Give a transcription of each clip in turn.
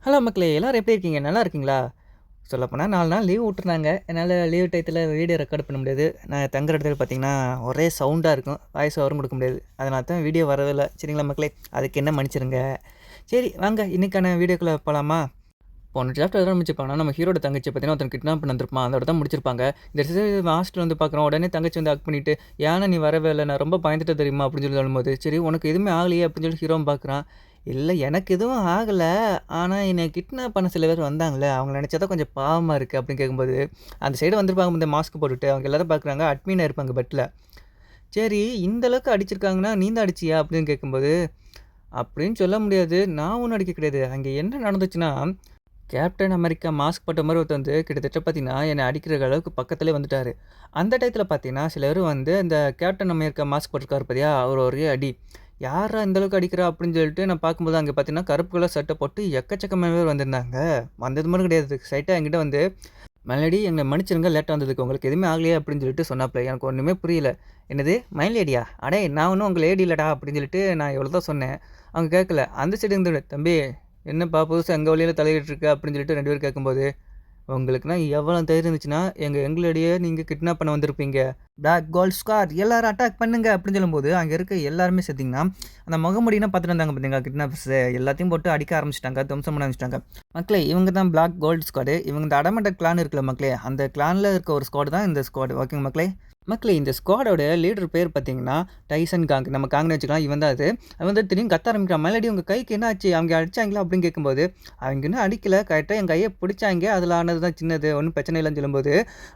Hello மக்களே! எல்லாரும் எப்படி இருக்கீங்க? நல்லா இருக்கீங்களா? சொல்லப்போனா 4 நாள் லீவ் விட்டுருந்தாங்க. என்னால லீவ் டயத்துல வீடியோ ரெக்கார்ட் பண்ண முடியாது. நான் தங்குற இடத்துல பார்த்தீங்கன்னா, ஒரே சவுண்டா இருக்கும். வாய்ஸ் ஓவரும் கொடுக்க முடியாது. அதனால தான் வீடியோ வரதில்ல. சரிங்களா மக்களே? அதுக்கு என்ன மன்னிச்சிருங்க. சரி வாங்க இன்னைக்கான வீடியோக்குள்ள போலாமா? போன சாப்டர் எதுல முடிச்சிருப்பாங்கன்னா, நம்ம ஹீரோட தங்கச்சிய பார்த்தீங்கன்னா, ஒருத்தன் கிட்னாப் பண்ணி வந்திருப்பான். அதோட தான் முடிச்சிருப்பாங்க. இந்த ஹாஸ்டல் வந்து பார்க்குறோம். உடனே தங்கச்சி வந்து ஹக் பண்ணிட்டு, "ஏன்னா நீ வரவே இல்ல? நான் ரொம்ப பயந்துட்டேன் தெரியுமா?" அப்படின்னு சொல்லி சொல்லும்போது, "சரி உனக்கு எதுவுமே ஆகலையே?" அப்படின்னு சொல்லி ஹீரோவும் பார்க்குறான். "இல்ல எனக்கு எதுவும் ஆகல. ஆனா என்னைய கிட்னாப் பண்ண சில பேர் வந்தாங்கல்ல, அவங்கள நெனச்சா தான் கொஞ்சம் பாவமா இருக்கு." அப்படின்னு கேட்கும்போது, அந்த சைடு வந்திருப்பாங்க இந்த மாஸ்க் போட்டுட்டு. அவங்க எல்லாரும் பார்க்குறாங்க. அட்மினா இருப்பாங்க பெட்ல. "சரி இந்த அளவுக்கு அடிச்சிருக்காங்கன்னா, நீ தான் அடிச்சியா?" அப்படின்னு கேட்கும்போது, "அப்படின்னு சொல்ல முடியாது. நான் ஒண்ணும் அடிக்க கிடையாது. அங்க என்ன நடந்துச்சுன்னா" கேப்டன் அமெரிக்கா மாஸ்க் போட்ட மாரி ஒருத்தர் வந்து கிட்டத்தட்ட பார்த்தீங்கன்னா, என்ன அடிக்கிற அளவுக்கு பக்கத்திலேயே வந்துட்டாரு. அந்த டயத்தில பார்த்தீங்கன்னா, சிலர் வந்து இந்த கேப்டன் அமெரிக்கா மாஸ்க் போட்டிருக்காரு பார்த்தியா, அவரு ஒரே அடி. யார்ரா இந்த அளவுக்கு அடிக்கிறா அப்படின்னு சொல்லிட்டு நான் பார்க்கும்போது, அங்க பார்த்தீங்கன்னா, கருப்பு கலர் சட்டை போட்டு எக்கச்சக்கமான பேர் வந்திருந்தாங்க. வந்தது மட்டும் கிடையாது. ஸ்ட்ரைட்டா என்கிட்ட வந்து, "மெலடி என்னை மன்னிச்சிடுங்க லேட்டா வந்ததுக்கு. உங்களுக்கு எதுவுமே ஆகலையா?" அப்படின்னு சொல்லிட்டு சொன்னாப்ல. எனக்கு ஒண்ணுமே புரியல. "என்னது மைல் லேடியா? அடேய் நான் ஒண்ணும் உங்க லேடி இல்லடா" அப்படின்னு சொல்லிட்டு நான் எவ்வளோ தான் சொன்னேன். அவங்க கேட்கல. அந்த சைடு இருந்து, "தம்பி என்னப்பா புதுசா எங்க வழியில தலையிட்டு இருக்க?" அப்படின்னு சொல்லிட்டு 2 பேரும் கேட்கும்போது, "உங்களுக்குனா எவ்வளோ தைரியம் இருந்துச்சுன்னா, எங்களோடையே நீங்க கிட்னாப் பண்ண வந்திருப்பீங்க. பிளாக் கோல்ட் ஸ்குவாட் எல்லாரும் அட்டாக் பண்ணுங்க." அப்படின்னு சொல்லும்போது, அங்க இருக்க எல்லாருமே பார்த்தீங்கன்னா, அந்த முகமூடிலாம் பார்த்துட்டு இருந்தாங்க பார்த்தீங்களா கிட்னாப்பர்ஸு எல்லாத்தையும் போட்டு அடிக்க ஆரம்பிச்சுட்டாங்க. துவம்சம் பண்ண ஆரம்பிச்சுட்டாங்க. மக்களே இவங்க தான் பிளாக் கோல்ட் ஸ்குவாடு. இவங்க இந்த அடமன்ட கிளான் இருக்குல்ல மக்களே, அந்த கிளான்ல இருக்க ஒரு ஸ்குவாடு தான் இந்த ஸ்குவாடு. ஓகேங்க மக்களே. மக்களே இந்த ஸ்குவாடோட லீடர் பேர் பார்த்தீங்கன்னா, டைசன் காங். நம்ம காங்ன்னு வச்சுக்கலாம். இவன் தான் அது. அவன் வந்து திடீர்னு கத்த ஆரம்பிக்கிறான். "மெலடி உங்க கைக்கு என்ன ஆச்சு? அவங்க அடிச்சாங்களா?" அப்படின்னு கேட்கும்போது, "அவங்க இன்னும் அடிக்கல. கரெக்ட்டா என் கைய பிடிச்சாங்க. அதில ஆனது தான் சின்னது. ஒண்ணும் பிரச்சனை இல்லன்னு" சொல்லும்போது,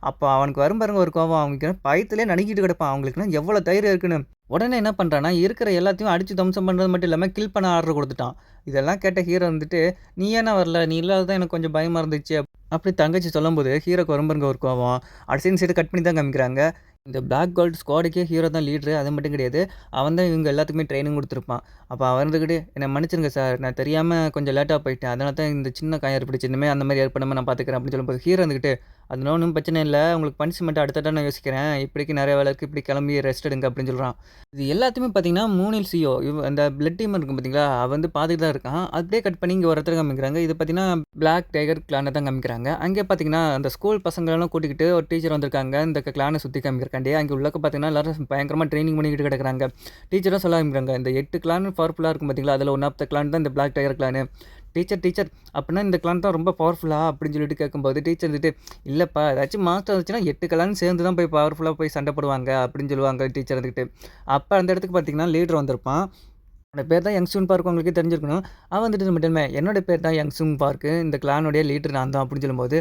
அப்ப அவனுக்கு வரும் பாருங்க ஒரு கோவம். அவனுக்கு பயத்திலே நடுங்கிட்டு கிடப்பான். அவங்களுக்குலாம் எவ்வளோ தைரியம் இருக்குன்னு. உடனே என்ன பண்றான்னா, இருக்கிற எல்லாத்தையும் அடிச்சு துவம்சம் பண்றது மட்டும் இல்லாம, கில் பண்ண ஆர்டர் குடுத்துட்டான். இதெல்லாம் கேட்ட ஹீரோ வந்துட்டு, "நீ ஏன்னா வரல? நீ இல்லாதது தான் எனக்கு கொஞ்சம் பயமா இருந்துச்சு." அப்படி தங்கச்சி சொல்லும்போது, ஹீரோக்கு வரும் பாருங்க ஒரு கோவம். அடுத்த சைடு கட் பண்ணி தான் காமிக்கிறாங்க. இந்த பிளாக் கோல்ட் ஸ்குவாடுக்கே ஹீரோ தான் லீடரு. அது மட்டும் கிடையாது. அவன் தான் இவங்க எல்லாத்துக்குமே ட்ரெய்னிங் குடுத்துருப்பான். அப்ப அவன் இருந்துக்கிட்டு, "என்ன மன்னிச்சிடுங்க சார். நான் தெரியாம கொஞ்சம் லேட்டா போயிட்டேன். அதனால தான் இந்த சின்ன காயம் ஏற்பட்டுச்சு. இனிமே அந்த மாரி ஏற்படாம நான் பார்த்துக்கிறேன்." அப்படின்னு சொல்லும்போது, ஹீரோ இருந்துக்கிட்டு, "அதெல்லாம் ஒண்ணும் பிரச்சனை இல்ல. உங்களுக்கு பனிஷ்மென்ட் அடுத்த தடவ நான் யோசிக்கிறேன். இப்போதைக்கு நெறைய வேலை இருக்கு. இப்படி கிளம்பி ரெஸ்ட் எடுங்க." அப்படின்னு சொல்றான். இது எல்லாத்தையுமே பார்த்தீங்கன்னா, மூனில் சிஓ அந்த பிளட் டீம் இருக்கும் பார்த்தீங்களா? அவன் வந்து பார்த்துட்டு தான் இருக்கான். அப்படியே கட் பண்ணி இங்க ஒரு இடத்துல காமிக்கிறாங்க. இது பார்த்தீங்கன்னா, பிளாக் டைகர் கிளான தான் காமிக்கிறாங்க. அங்கே பார்த்தீங்கன்னா, அந்த ஸ்கூல் பசங்களெல்லாம் கூட்டிக்கிட்டு ஒரு டீச்சர் வந்திருக்காங்க. இந்த கிளான சுத்தி காமிக்கிறக்காண்டி. அங்கே உள்ளக்க பார்த்தீங்கன்னா, எல்லாரும் பயங்கரமா ட்ரெய்னிங் பண்ணிக்கிட்டு கிடக்குறாங்க. டீச்சரும் சொல்ல ஆரம்பிக்கிறாங்க. இந்த 8 கிளான் பவர்ஃபுல்லா இருக்கும் பார்த்தீங்களா? அதில ஒன் ஆஃப் த கிளான் தான் இந்த பிளாக் டைகர் கிளானு. டீச்சர் அப்படின்னா இந்த கிளான் தான் ரொம்ப பவர்ஃபுல்லா? அப்படின்னு சொல்லிட்டு கேட்கும்போது, டீச்சர் இருந்துட்டு, "இல்லப்பா ஏதாச்சும் மாஸ்டர் வந்துச்சுன்னா 8 கிளான் சேர்ந்து தான் போய் பவர்ஃபுல்லா போய் சண்டை போடுவாங்க." அப்படின்னு சொல்லுவாங்க டீச்சர் இருந்துகிட்டு. அப்ப அந்த இடத்துக்கு பார்த்தீங்கன்னா, லீடர் வந்திருப்பான். அவனோட பேர் தான் யங் சூன் பார்க் உங்களுக்கே தெரிஞ்சிருக்கணும். அவன் வந்துட்டு மட்டுமே, "என்னோட பேர் தான் யங் சூன் பார்க். இந்த கிளானுடைய லீடர் நான் தான்." அப்படின்னு சொல்லும்போது,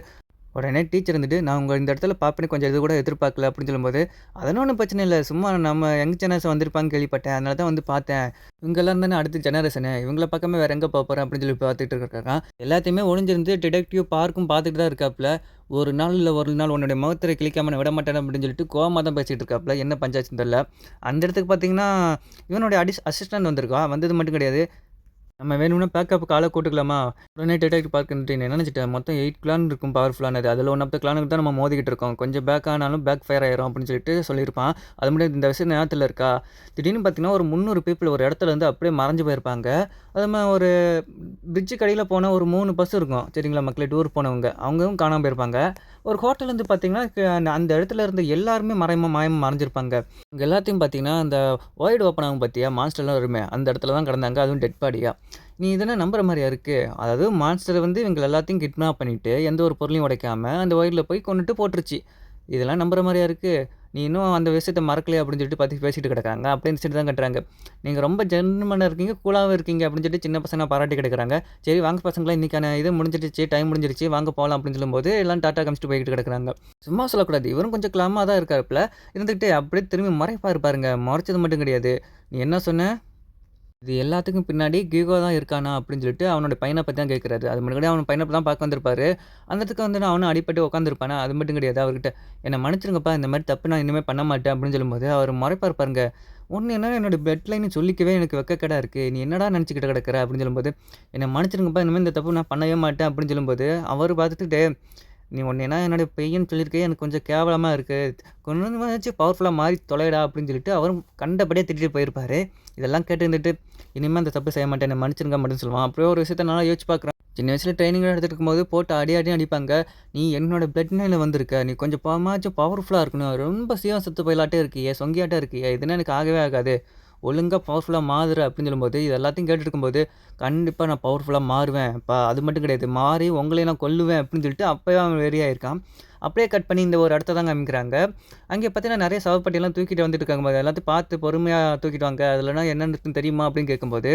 உடனே டீச்சர் இருந்துட்டு, "நான் உங்கள இந்த இடத்துல பார்ப்பேன்னு கொஞ்சம் இது கூட எதிர்பார்க்கல." அப்படின்னு சொல்லும்போது, "அதெல்லாம் ஒண்ணும் பிரச்சனை இல்ல. சும்மா நம்ம யங் ஜெனரேஷன் வந்திருப்பாங்கன்னு கேள்விப்பட்டேன். அதனால தான் வந்து பார்த்தேன். இவங்க எல்லாரும் தானே அடுத்த ஜெனரேஷனு. இவங்கள பார்க்காம வேற எங்க போறேன்." அப்படின்னு சொல்லி பார்த்துட்டு இருக்கான். எல்லாத்தையுமே ஒளிஞ்சிருந்து டிடெக்டிவ் பார்க்கும் பார்த்துட்டு தான் இருக்காப்புல. "ஒரு நாள் இல்ல ஒரு நாள் உன்னுடைய முகத்திரை கிழிக்காம நான் விட மாட்டேன்." அப்படின்னு சொல்லிட்டு கோவமா தான் பேசிட்டு இருக்காப்புல. என்ன பஞ்சாயத்துன்னு தெரியல. அந்த இடத்துக்கு பார்த்தீங்கன்னா, இவனுடைய அசிஸ்டன்ட் வந்திருக்கான். வந்தது மட்டும் கிடையாது. நம்ம வேணும்னா பேக்கப்புக்கு ஆள கூட்டுக்கலாமா? உடனே டிடெக்டிவ் பார்க்குன்ட்டு என்ன நினச்சுட்டேன், மொத்தம் 8 கிளான் இருக்கும் பவர்ஃபுல்லானது. அதில ஒன் ஆஃப் த கிளானுக்கு தான் நம்ம மோதிக்கிட்டு இருக்கோம். கொஞ்சம் பேக் ஆனாலும் பேக் ஃபயர் ஆயிரும் அப்படின்னு சொல்லிட்டு சொல்லியிருப்பான். அது மட்டும் இந்த விஷயம் ஞாபகத்துல இருக்கா? திடீர்னு பார்த்தீங்கன்னா, ஒரு 300 பீப்பிள் ஒரு இடத்துல இருந்து அப்படியே மறைஞ்சு போயிருப்பாங்க. அதுமா ஒரு பிரிட்ஜுக்கு அடியில போன ஒரு 3 பஸ் இருக்கும். சரிங்களா மக்களே, டூர் போனவங்க. அவங்களும் காணாம போயிருப்பாங்க. ஒரு ஹோட்டல்லேருந்து பார்த்தீங்கன்னா, அந்த இடத்துல இருந்த எல்லாருமே மாயமா மறைஞ்சிருப்பாங்க. இங்க எல்லாத்தையும் பார்த்தீங்கன்னா, அந்த வைட் ஓப்பன் ஆகும் பார்த்தியா? மான்ஸ்டர்லாம் வருமே, அந்த இடத்துல தான் கிடந்தாங்க. அதுவும் டெட் பாடியா. நீ இதெல்லாம் நம்புற மாரியா இருக்கு? அதாவது மான்ஸ்டர் வந்து இவங்க எல்லாத்தையும் கிட்னாப் பண்ணிட்டு, எந்த ஒரு பொருளையும் உடைக்காம, அந்த வைட்ல போய் கொன்னுட்டு போட்டுருச்சு. இதெல்லாம் நம்புற மாரியா இருக்கு? நீ இன்னும் அந்த விஷயத்த மறக்கலையா? அப்படின்னு சொல்லிட்டு பத்தி பேசிட்டு கிடக்குறாங்க. அப்படியே இந்த சைடு தான் காட்டுறாங்க. நீங்க ரொம்ப ஜென்டில்மேனா இருக்கீங்க, கூலாவும் இருக்கீங்க அப்படின்னு சொல்லிட்டு சின்ன பசங்க பாராட்டி கிடக்குறாங்க. சரி வாங்க பசங்களா, இன்னைக்கான இது முடிஞ்சிடுச்சு, டைம் முடிஞ்சிருச்சு, வாங்க போலாம் அப்படின்னு சொல்லும்போது, எல்லாம் டாட்டா காமிச்சுட்டு போய்க்கிட்டு கிடக்குறாங்க. சும்மா சொல்லக்கூடாது. இவரும் கொஞ்சம் கிளாமா தான் இருக்காருப்புல. இருந்துகிட்டு அப்படியே திரும்பி முறைப்பாரு பாருங்க. முறைச்சது மட்டும் கிடையாது. "நீ என்ன சொன்ன? இது எல்லாத்துக்கும் பின்னாடி கிகோ தான் இருக்கானா?" அப்படின்னு சொல்லிட்டு அவனோட பையன பத்தி தான் கேட்குறாரு. அது முன்னாடி அவன் பையன தான் பார்க்க வந்திருப்பாரு. அந்த இடத்துக்கு வந்து அவனும் அடிபட்டு உட்காந்துருப்பானா? அது மட்டும் கிடையாது. அவர்கிட்ட, "என்ன மன்னிச்சிடுங்கப்பா. இந்த மாரி தப்பு நான் இனிமே பண்ண மாட்டேன்." அப்படின்னு சொல்லும்போது, அவர் முறைப்பாரு பாருங்க. "உன்ன என்ன என்னோட பெட்லைன்னு சொல்லிக்கவே எனக்கு வெட்கக்கேடா இருக்கு. நீ என்னடா நினச்சுக்கிட்டு கிடக்குற?" அப்படின்னு சொல்லும்போது, "என்ன மன்னிச்சிடுங்கப்பா. இனிமே இந்த தப்பு நான் பண்ணவே மாட்டேன்." அப்படின்னு சொல்லும்போது, அவரு பார்த்துட்டு, "நீ உன்னையெல்லாம் என்னோட பையன்னு சொல்லியிருக்கே எனக்கு கொஞ்சம் கேவலமா இருக்கு. கொஞ்சமாச்சும் பவர்ஃபுல்லா மாறி தொலைடா" அப்படின்னு சொல்லிட்டு அவரும் கண்டபடியே திட்டிட்டு போயிருப்பாரு. இதெல்லாம் கேட்டு இருந்துட்டு, "இனிமே அந்த தப்பு செய்ய மாட்டேன். என்ன மன்னிச்சிடுங்க" மட்டும் சொல்லுவான். அப்படியே ஒரு விஷயத்த நல்லா யோசிச்சு பார்க்குறேன். சின்ன வயசுல ட்ரெய்னிங்லாம் எடுத்துட்டு இருக்கும்போது போட்டு அடி அடின்னு அடிப்பாங்க. "நீ என்னோட பிளட் லைன்ல வந்திருக்க. நீ கொஞ்சம் பவர்ஃபுல்லா இருக்கணும். ரொம்ப சீக்கிரம் செத்து போயிடலாட்டே இருக்கியே! சொங்கியாட்டம் இருக்கியே! இதெல்லாம் எனக்கு ஆகவே ஆகாது. ஒழுங்கா பவர்ஃபுல்லா மாறுற" அப்படின்னு சொல்லும்போது, இது எல்லாத்தையும் கேட்டுட்டு இருக்கும்போது, "கண்டிப்பா நான் பவர்ஃபுல்லா மாறுவேன். அது மட்டும் கிடையாது. மாறி உங்களையும் நான் கொல்லுவேன்" அப்படின்னு சொல்லிட்டு அப்பவே அவன் வெறியாயிருக்கான். அப்படியே கட் பண்ணி இந்த ஒரு இடத்த தான் காமிக்கிறாங்க. அங்கே பார்த்தீங்கன்னா, நெறைய சவப்பெட்டிலாம் தூக்கிட்டு வந்துட்டு இருக்காங்க. எல்லாத்தையும் பார்த்து பொறுமையா தூக்கிட்டு வாங்க. அதுலலாம் என்னென்ன இருக்குன்னு தெரியுமா? அப்படின்னு கேட்கும்போது,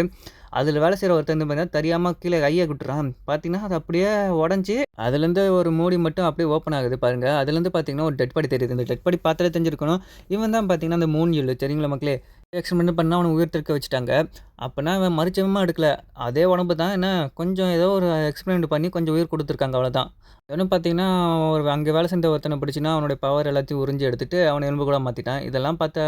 அதில வேலை செய்ற ஒருத்தன் வந்து பார்த்தீங்கன்னா, தெரியாம கீழ கைய விட்டுறான். பார்த்தீங்கன்னா, அது அப்படியே உடைஞ்சு, அதுலேருந்து ஒரு மூடி மட்டும் அப்படியே ஓப்பன் ஆகுது பாருங்க. அதுலேருந்து பார்த்தீங்கன்னா, ஒரு டெட் பாடி தெரியுது. இந்த டெட் பாடி பார்த்தாலே தெரிஞ்சிருக்கணும். இவன் தான் பார்த்தீங்கன்னா, அந்த மூஞ்சிலு சரிங்களா மக்களே? எக்ஸ்பெரிமெண்ட் பண்ணா அவன உயிர் தெழுக்க வச்சுட்டாங்க. அப்பன்னா அவன் மறுஜென்மமா எடுக்கல. அதே உடம்பு தான். என்ன கொஞ்சம் ஏதோ ஒரு எக்ஸ்பெரிமெண்ட் பண்ணி கொஞ்சம் உயிர் குடுத்துருக்காங்க அவ்வளோதான். இவனும் பார்த்தீங்கன்னா, ஒரு அங்க வேலை செஞ்ச ஒருத்தன பிடிச்சுன்னா, அவனுடைய பவர் எல்லாத்தையும் உறிஞ்சி எடுத்துட்டு, அவன எலும்பு கூடா மாத்திட்டான். இதெல்லாம் பார்த்த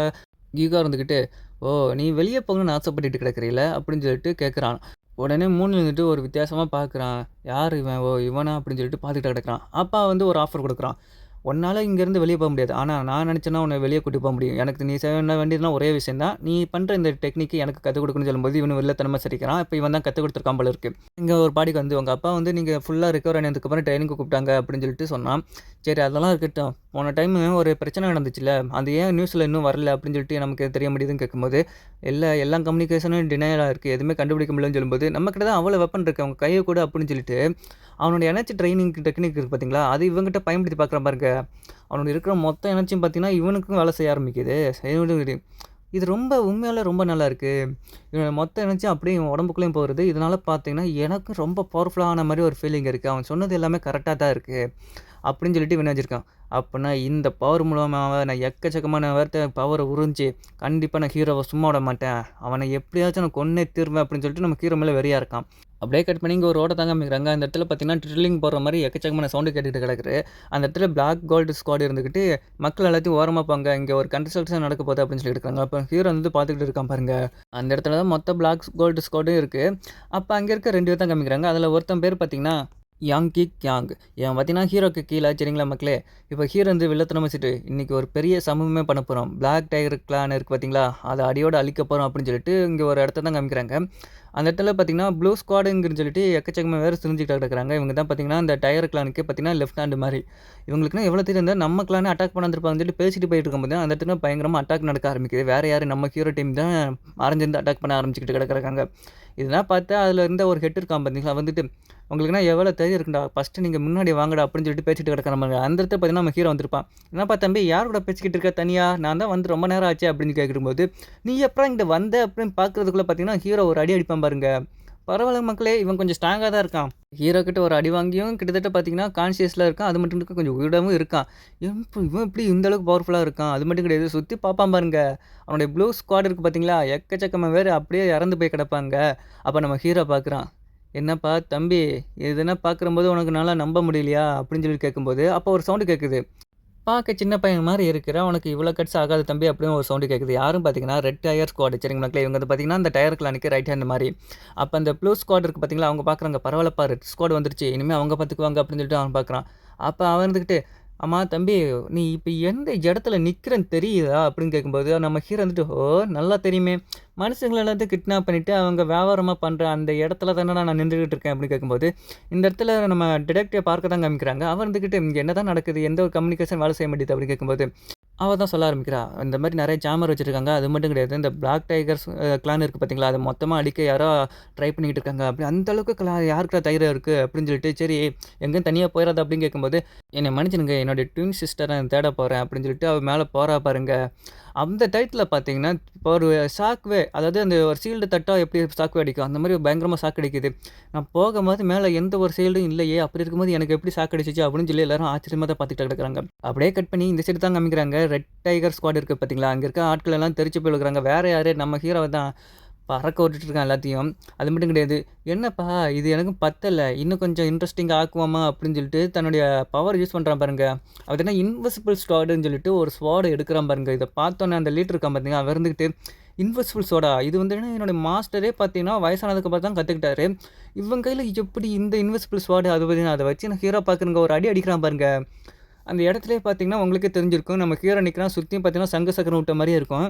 ஈகோ இருந்துகிட்டு, "ஓ! நீ வெளிய போகணும்னு ஆசைப்பட்டுட்டு கிடக்குறீல?" அப்படின்னு சொல்லிட்டு கேட்குறான். உடனே மூஞ்சில இருந்துட்டு ஒரு வித்தியாசமா பார்க்குறான். "யார் இவன்? ஓ! இவனா?" அப்படின்னு சொல்லிட்டு பார்த்துட்டு கிடக்குறான். அப்பா வந்து ஒரு ஆஃபர் குடுக்குறான். "உன்னால இங்கேருந்து வெளிய போ முடியாது. ஆனா நான் நினச்சேன்னா உன்ன வெளிய கூட்டிட்டு போ முடியும். எனக்கு நீ செய்ய வேண்டியதுலாம் ஒரே விஷயம் தான். நீ பண்ற இந்த டெக்னிக் எனக்கு கத்துக் குடுக்கணும்னு" சொல்லும்போது, இவனு வில்லத்தனமா சிரிக்கிறான். இப்ப இவன் தான் கத்துக் குடுத்துருக்கான் போல இருக்கு. இங்க ஒரு பாடிக்கு வந்து, "உங்க அப்பா வந்து நீங்க ஃபுல்லா ரிகவர் ஆனதுக்கப்புறம் ட்ரெய்னிங்க்கு கூப்பிட்டாங்க" அப்படின்னு சொல்லிட்டு சொன்னான். சரி அதெல்லாம் இருக்கட்டும். போன டைமு ஒரு பிரச்சனை நடந்துச்சுல்ல, அது ஏன் நியூஸ்ல இன்னும் வரல அப்படின்னு சொல்லிட்டு நமக்கு தெரிய முடியுதுன்னு கேட்கும்போது, "இல்ல எல்லா கம்யூனிகேஷனும் டினையலா இருக்கு. எதுவுமே கண்டுபிடிக்க முடியலன்னு" சொல்லும்போது, "நம்மகிட்ட தான் அவ்வளோ வெப்பன் இருக்கு. அவங்க கைய குடு" அப்படின்னு சொல்லிட்டு, அவனுடைய எனர்ஜி ட்ரெய்னிங் டெக்னிக் இருக்கு பார்த்தீங்களா, அது இவன்கிட்ட பயன்படுத்தி பார்க்குறான் பாருங்க. அவனுடைய இருக்கிற மொத்த எனர்ஜியும் பார்த்தீங்கன்னா, இவனுக்கும் வேலை செய்ய ஆரம்பிக்குது. இது ரொம்ப உண்மையாலே ரொம்ப நல்லாயிருக்கு. இவன் மொத்த எனர்ஜியும் அப்படியே இவன் உடம்புக்குள்ளேயும் போகுது. இதனால பார்த்தீங்கன்னா, எனக்கும் ரொம்ப பவர்ஃபுல்லா ஆன மாரி ஒரு ஃபீலிங் இருக்கு. அவன் சொன்னது எல்லாமே கரெக்ட்டா தான் இருக்கு. அப்படின்னு சொல்லிட்டு இவன் நெனச்சிருக்கான். அப்பன்னா இந்த பவர் மூலமாவ நான் எக்கச்சக்கமான பவர உறிஞ்சு, கண்டிப்பா நான் ஹீரோவ சும்மா விட மாட்டேன். அவன எப்படியாச்சும் நான் கொன்னே தீருவேன் அப்படின்னு சொல்லிட்டு நம்ம ஹீரோ மேல வெறியா இருக்கான். அப்படியே கட் பண்ணி இங்க ஒரு ரோட தாங்க காமிக்கிறாங்க. அந்த இடத்துல பார்த்தீங்கன்னா, ட்ரில்லிங் போடுற மாரி எக்கச்சக்கமான சவுண்ட் கேட்டுட்டு கிடக்குது. அந்த இடத்துல பிளாக் கோல்டு ஸ்குவாட் இருந்துகிட்டு, மக்கள் எல்லாத்தையும் ஓரமா போங்க. இங்க ஒரு கன்ஸ்ட்ரக்ஷன் நடக்க போகுது அப்படின்னு சொல்லிட்டு இருக்காங்க. அப்ப ஹீரோ வந்து பார்த்துக்கிட்டு இருக்கான் பாருங்க. அந்த இடத்துல தான் மொத்த பிளாக் கோல்டு ஸ்குவாடும் இருக்கு. அப்ப அங்க இருக்க 2 பேர் தான் காமிக்கிறாங்க. அதுல ஒருத்தன் பேர் பார்த்தீங்கன்னா யாங் கிக் யாங். இவன் பார்த்தீங்கன்னா, ஹீரோக்கு கீழ சரிங்களா மக்களே! இப்ப ஹீரோ வந்து வில்லத்தனமா வச்சுட்டு, "இன்னைக்கு ஒரு பெரிய சம்பவமே பண்ண போறோம். பிளாக் டைகர் கிளான் இருக்கு பார்த்தீங்களா? அத அடியோட அழிக்க போறோம்" அப்படின்னு சொல்லிட்டு இங்க ஒரு இடத்த தான் காமிக்கிறாங்க. அந்த இடத்துல பார்த்தீங்கன்னா, ப்ளூ ஸ்குவாடுங்கன்னு சொல்லிட்டு எக்கச்சக்கமா பேர் திரிஞ்சுகிட்டு கிடக்குறாங்க. இவங்க தான் பார்த்தீங்கன்னா, இந்த டைகர் கிளானுக்கே பார்த்தீங்கன்னா, லெஃப்ட் ஹேண்ட் மாரி. இவங்களுக்குன்னா எவ்வளோ தைரியம் இருந்தா நம்ம கிளான அட்டாக் பண்ண வந்திருப்பாங்கன்னு சொல்லிட்டு பேசிட்டு போயிட்டு இருக்கும்போது, அந்த இடத்துல பயங்கரமா அட்டாக் நடக்க ஆரம்பிக்குது. வேற யாரு நம்ம ஹீரோ டீம் தான் மறைஞ்சிருந்து அட்டாக் பண்ண ஆரம்பிச்சுக்கிட்டு கிடக்குறாங்க. இதெல்லாம் பார்த்தா அதில இருந்த ஒரு ஹெட் இருக்கான் பார்த்தீங்களா? வந்துட்டு "உங்களுக்குன்னா எவ்வளோ தைரியம் இருக்கும்டா! ஃபர்ஸ்ட்டு நீங்க முன்னாடி வாங்கடா" அப்படின்னு சொல்லிட்டு பேசிட்டு கிடக்குறான் பாருங்க. அந்த இடத்துல பார்த்தீங்கன்னா, நம்ம ஹீரோ வந்திருப்பான். "என்னப்பா தம்பி யார் கூட பேசிக்கிட்டு இருக்க தனியா? நான் தான் வந்து ரொம்ப நேரம் ஆச்சே" அப்படின்னு கேட்கும்போது, "நீ எப்புட்றா இங்க வந்த?" அப்படின்னு பார்க்கறதுக்குள்ள பார்த்தீங்கன்னா, ஹீரோ ஒரு அடி அடிப்பான் பாருங்க. பரவாயில்ல மக்களே! இவன் கொஞ்சம் ஸ்ட்ராங்கா தான் இருக்கான். ஹீரோ கிட்ட ஒரு அடி வாங்கியும் கிட்டத்தட்ட பார்த்தீங்கன்னா, கான்ஷியஸ்ல இருக்கான். அது மட்டும் இல்ல கொஞ்சம் உயிரோடவும் இருக்கான். இவன் எப்படி இந்த அளவுக்கு பவர்ஃபுல்லா இருக்கான்? அது மட்டும் கிடையாது. சுத்தி பார்ப்பான் பாருங்க. அவனுடைய ப்ளூ ஸ்குவாட் இருக்கு பார்த்தீங்களா? எக்கச்சக்கமா பேரு அப்படியே இறந்து போய் கிடப்பாங்க. அப்ப நம்ம ஹீரோ பார்க்குறான். "என்னப்பா தம்பி, இதெல்லாம் பார்க்கும்போது உனக்கு என்னால நம்ப முடியலையா?" அப்படின்னு சொல்லி கேட்கும்போது, அப்போ ஒரு சவுண்ட் கேட்குது. "பார்க்க சின்ன பையன் மாரி இருக்கிற, உனக்கு இவ்வளோ கட்ஸ் ஆகாது தம்பி" அப்படின்னு ஒரு சவுண்ட் கேட்குது. யாருன்னு பார்த்தீங்கன்னா, ரெட் டயர் ஸ்குவாட் சரிங்களா மக்களே. இவங்க வந்து பார்த்தீங்கன்னா, அந்த டயர் கிளானுக்கு ரைட் ஹேண்ட் மாரி. அப்ப அந்த ப்ளூ ஸ்குவாட் இருக்கு பார்த்தீங்களா, அவங்க பார்க்குறாங்க, "பரவாயில்லப்பா ரெட் ஸ்குவாட் வந்துருச்சு. இனிமே அவங்க பார்த்துக்குவாங்க" அப்படின்னு சொல்லிட்டு அவன் பார்க்குறான். அப்ப அவன் இருந்துகிட்டு, "ஆமா தம்பி, நீ இப்ப எந்த இடத்துல நிக்கிறன்னு தெரியுதா?" அப்படின்னு கேட்கும்போது, நம்ம ஹீரோ வந்துட்டு, "ஓ! நல்லா தெரியுமே. மனுஷங்கள எல்லாத்தையும் கிட்னாப் பண்ணிட்டு, அவங்க வியாபாரமா பண்ற அந்த இடத்துல தானடா நான் நின்றுகிட்டு இருக்கேன்" அப்படின்னு கேட்கும்போது, இந்த இடத்துல நம்ம டிடெக்டிவ பார்க்க தான் காமிக்கிறாங்க. அவன் இருந்துகிட்டு, "இங்க என்னதான் நடக்குது? எந்த ஒரு கம்யூனிகேஷன் வேலை செய்ய மாட்டேங்குது" அப்படின்னு கேட்கும்போது, அவ தான் சொல்ல ஆரம்பிக்கிறா. இந்த மாரி நெறைய ஜாமர் வச்சிருக்காங்க. அது மட்டும் கிடையாது. இந்த பிளாக் டைகர்ஸ் கிளான் இருக்கு பார்த்தீங்களா, அத மொத்தமா அடிக்க யாரோ ட்ரை பண்ணிக்கிட்டு இருக்காங்க. அப்படி அந்த அளவுக்கு யாருக்குடா தைரியம் இருக்கு? அப்படின்னு சொல்லிட்டு, சரி எங்கேயும் தனியா போயிறாத அப்படின்னு கேட்கும்போது, "என்னை மன்னிச்சிடுங்க. என்னுடைய ட்வின் சிஸ்டர நான் தேட போறேன்" அப்படின்னு சொல்லிட்டு அவ மேல போறா பாருங்க. அந்த டயத்துல பார்த்தீங்கன்னா, இப்போ ஒரு ஷாக்வே அதாவது அந்த ஒரு ஷீல்டு தட்டா எப்படி ஷாக்வே அடிக்கும், அந்த மாரி பயங்கரமா ஷாக் அடிக்குது. நான் போகும்போது மேல எந்த ஒரு ஷீல்டும் இல்லையே! அப்படி இருக்கும்போது எனக்கு எப்படி ஷாக் அடிச்சுச்சு? அப்படின்னு சொல்லி எல்லாரும் ஆச்சரியமா தான் பார்த்துட்டு கிடக்குறாங்க. அப்படியே கட் பண்ணி இந்த சைடு தான் காமிக்கிறாங்க. ரெட் டைகர் ஸ்குவாட் இருக்கு பார்த்தீங்களா? அங்க இருக்க ஆட்கள் எல்லாம் தெறிச்சு போய் விழுகுறாங்க. வேற யாரு? நம்ம ஹீரோவ தான் பறக்க விட்டுட்டு இருக்கான் எல்லாத்தையும். அது மட்டும் கிடையாது. "என்னப்பா இது எனக்கும் பத்தல. இன்னும் கொஞ்சம் இன்ட்ரஸ்டிங்கா ஆக்குவோமா?" அப்படின்னு சொல்லிட்டு தன்னுடைய பவர் யூஸ் பண்றான் பாருங்க. அது என்ன இன்விசிபிள் ஸ்வாடுன்னு சொல்லிட்டு ஒரு ஸ்வாட எடுக்குறான் பாருங்க. இத பார்த்தோனே அந்த லீடர் இருக்கான் பார்த்தீங்களா? அவன் இருந்துகிட்டு, "இன்விசிபிள் ஸ்வாடா? இது வந்து என்னோட மாஸ்டரே பார்த்தீங்கன்னா, வயசானதுக்கு அப்புறம் தான் கத்துக்கிட்டாரு. இவன் கையில எப்படி இந்த இன்விசிபிள் ஸ்வாடு?" அது பார்த்தீங்கன்னா, அத வச்சு நான் ஹீரோ பார்க்குறேங்க ஒரு அடி அடிக்கிறான் பாருங்க. அந்த இடத்திலேயே பார்த்தீங்கன்னா, உங்களுக்கே தெரிஞ்சிருக்கும். நம்ம ஹீரோ நிக்கிறான். சுத்தியும் பார்த்தீங்கன்னா, சங்கு சக்கரம் விட்ட மாரியே இருக்கும்.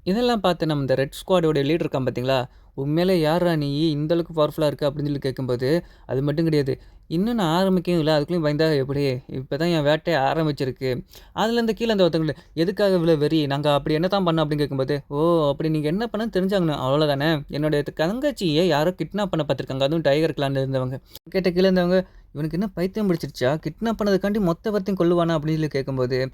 இதெல்லாம் பார்த்து நம்ம இந்த ரெட் ஸ்குவாடோட லீடர் இருக்கான் பார்த்தீங்களா? "உண்மையிலே யார்றா நீ? இந்த அளவுக்கு பவர்ஃபுல்லா இருக்க?" அப்படின்னு சொல்லி கேட்கும்போது, அது மட்டும் கிடையாது. "இன்னும் நான் ஆரம்பிக்கவும் இல்ல. அதுக்குள்ளயும் பயந்தா எப்படி? இப்ப தான் என் வேட்டையே ஆரம்பிச்சிருக்கு." அதுலேருந்து கீழ அந்த ஒருத்தவங்க, "எதுக்காக இவ்வளோ வெறி? நாங்க அப்படி என்னத்தான் பண்ணோம்?" அப்படின்னு கேட்கும்போது, "ஓ! அப்படி நீங்க என்ன பண்ணன்னு தெரிஞ்சாகணும். அவ்வளோதானே? என்னுடைய தங்கச்சிய யாரோ கிட்னாப் பண்ண பார்த்துருக்காங்க. அதுவும் டைகர் கிளான்ல இருந்தவங்க." கேட்ட கீழ இருந்தவங்க, "இவனுக்கு என்ன பைத்தியம் பிடிச்சிருச்சா? கிட்னாப் பண்ணதுக்காண்டி மொத்த பேத்தையும் கொல்லுவானா?" அப்படின்னு சொல்லி கேட்கும்போது,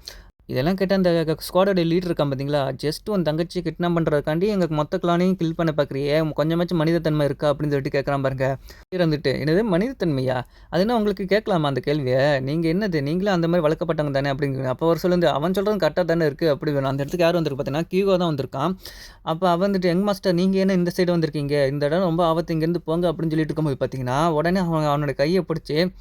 இதெல்லாம் கேட்டா அந்த ஸ்குவாடோட லீடர் இருக்கான் பார்த்தீங்களா? "ஜஸ்ட் உன் தங்கச்சிய கிட்னாப் பண்றதுக்காண்டி எங்க மொத்த கிளானையும் கில் பண்ண பார்க்குறியே! கொஞ்சமாச்சும் மனிதத்தன்மை இருக்கா?" அப்படின்னு சொல்லிட்டு கேட்குறான் பாருங்க. வந்துட்டு, "என்னது மனிதத்தன்மையா? அது என்ன உங்களுக்கு கேட்கலாமா அந்த கேள்விய? நீங்க என்னது? நீங்களும் அந்த மாரி வளர்க்கப்பட்டவங்க தானே?" அப்படிங்கிறாங்க. அப்போ அவரு சொல்லுந்து, "அவன் சொல்றதும் கரெக்ட்டா தானே இருக்கு." அப்படி அந்த இடத்துக்கு யார் வந்திருக்கு பார்த்தீங்கன்னா, கியூகோ தான் வந்திருக்கான். அப்ப அவன் வந்துட்டு, "யங் மாஸ்டர் நீங்க என்ன இந்த சைடு வந்திருக்கீங்க? இந்த இடம் ரொம்ப ஆபத்து. இங்கேருந்து போங்க." அப்படின்னு சொல்லிட்டு இருக்கும்போது பார்த்தீங்கன்னா, உடனே அவன் அவனோட கைய பிடிச்சு,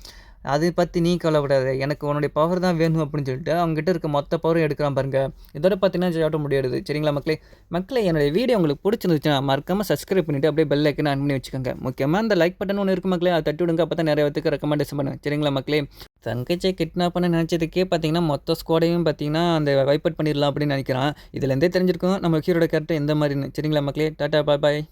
"அதை பத்தி நீ கவலைப்படாத. எனக்கு உன்னுடைய பவர் தான் வேணும்." அப்படின்னு சொல்லிட்டு அவன்கிட்ட இருக்க மொத்த பவரையும் எடுக்குறான் பாருங்க. இதோட பார்த்தீங்கன்னா சாப்டர் முடியறது. சரிங்களா மக்களே? மக்களே என்னுடைய வீடியோ உங்களுக்கு புடிச்சிருந்துச்சுன்னா, மறக்காம சப்ஸ்கிரைப் பண்ணிட்டு அப்படியே பெல் ஐக்கான ஆன் பண்ணி வச்சுக்கோங்க. முக்கியமா அந்த லைக் பட்டன் ஒண்ணு இருக்கு மக்களே. அத தட்டி விடுங்க. அப்பதான் நெறைய பேத்துக்கு ரெக்கமெண்டேஷன் பண்ணுவேன். சரிங்களா மக்களே? தங்கச்சிய கிட்னாப் பண்ண நெனச்சதுக்கே பார்த்தீங்கன்னா, மொத்த ஸ்குவாடையும் பார்த்தீங்கன்னா, அந்த வைப் அவுட் பண்ணிடலாம் அப்படின்னு நெனைக்கிறான். இதுலேருந்தே தெரிஞ்சிருக்கும் நம்ம ஹீரோட கேரக்டர் எந்த மாரின்னு. சரிங்களா மக்களே? டாட்டா, பாய் பாய்.